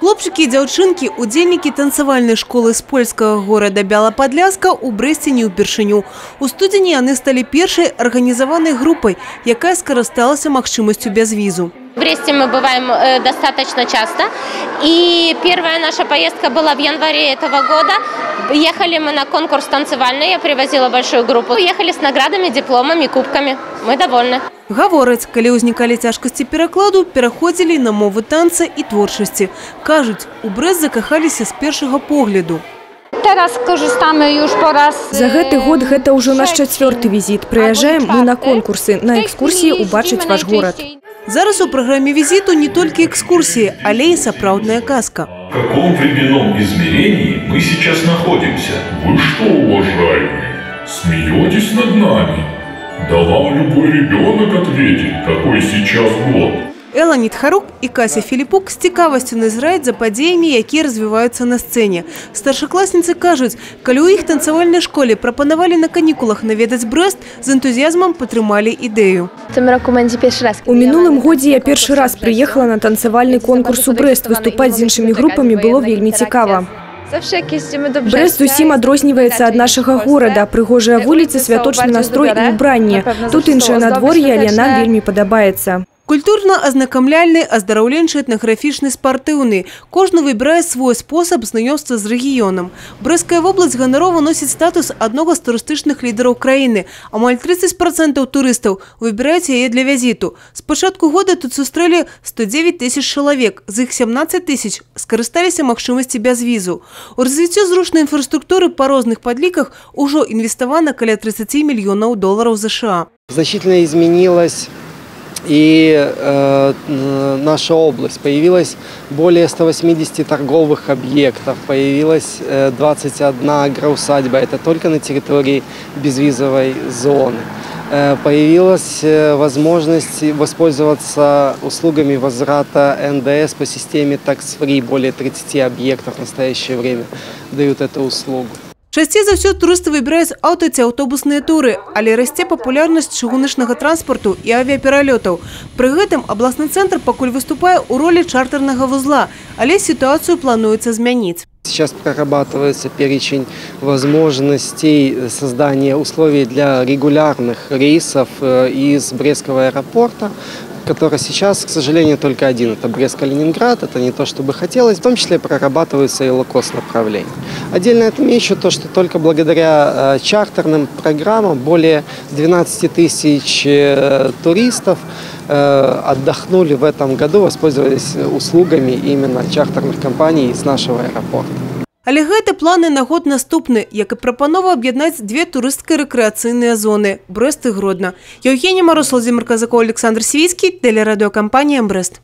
Хлопчики и дзяўчынкі, удзельнікі танцевальной школы з польскага города Бяла-Падляска у Брэсце не ўпершыню. У студзені яны стали першай арганізаванай группой, якая скарысталася магчымасцю бязвізу. В Бресте мы бываем достаточно часто. И первая наша поездка была в январе этого года. Ехали мы на конкурс танцевальный, я привозила большую группу. Ехали с наградами, дипломами, кубками. Мы довольны. Гавораць, калі ўзнікалі цяжкасці перакладу, пераходзілі на мовы танца і творчасці. Кажуць, у Брэст закахаліся з першага погляду. За гэты год гэта ўжо наш 4-й візіт. Прыязджаем мы на конкурсы, на экскурсіі убачыць ваш горад. Зараз у праграме візіту не толькі экскурсіі, але і сапраўдная казка. В каком временном измерении мы сейчас находимся? Вы что, уважаемые, смеетесь над нами? Да вам любой ребенок ответит, какой сейчас год. Элла Нитхарук и Кася Филиппук с цікавасцю назіраюць за падзеямі, якія развіваюцца на сцэне. Старшакласніцы кажуць, калі ў іх танцавальнай школе прапанавалі на канікулах наведаць Брэст, з энтузіязмам падтрымалі ідэю. У мінулым годзе я першы раз прыехала на танцавальны конкурс у Брэст. Выступаць з іншымі групамі было вельмі цікава. Брэст зусім адрозніваецца ад нашага горада. Прыгожая вуліца, святочны настрой і ўбранне. Тут іншае надвор'е, але нам вельмі падабаецца. Культурна-азнакамляльны, аздараўленчы, этнаграфічны, спартыўны. Кожны выбірае свой спосаб знаёмства з рэгіёнам. Брэсцкая вобласць ганарова носіць статус аднога з турыстычных лідараў краіны. Амаль 30% турыстаў выбіраюць яе для візіту. З пачатку года тут сустрэлі 109 000 чалавек, з іх 17 000 скарысталіся магчымасці бязвізу. У развіццё зручнай інфраструктуры па розных падліках ужо інвеставана каля $30 мільёнаў США. Значительно изменилась и наша область. Появилось более 180 торговых объектов, появилась 21 агроусадьба, это только на территории безвизовой зоны. Появилась возможность воспользоваться услугами возврата НДС по системе Tax Free. Более 30 объектов в настоящее время дают эту услугу. Часцей за ўсё турысты выбіраюць аўто ці аўтобусныя туры, але расце папулярнасць чыгуначнага транспарту і авіяпералётаў. Пры гэтым абласны цэнтр пакуль выступае ў ролі чартарнага вузла, але сітуацыю плануецца змяніць. Сейчас прорабатывается перечень возможностей создания условий для регулярных рейсов из Брестского аэропорта, который сейчас, к сожалению, только один. Это Брест-Калининград, это не то, что бы хотелось. В том числе прорабатываются и лоукост направления. Отдельно отмечу то, что только благодаря чартерным программам более 12 000 туристов отдохнули в этом году, воспользовались услугами именно чартерных компаний из нашего аэропорта. Але гэта планы на год наступны, як і прапанова аб'яднаць две турыстка-рэкрэацыйныя зоны – Брэст і Гродна. Евгения Мороз, Владимир Казаков, Александр Свицкий, телерадиокомпания «Брэст».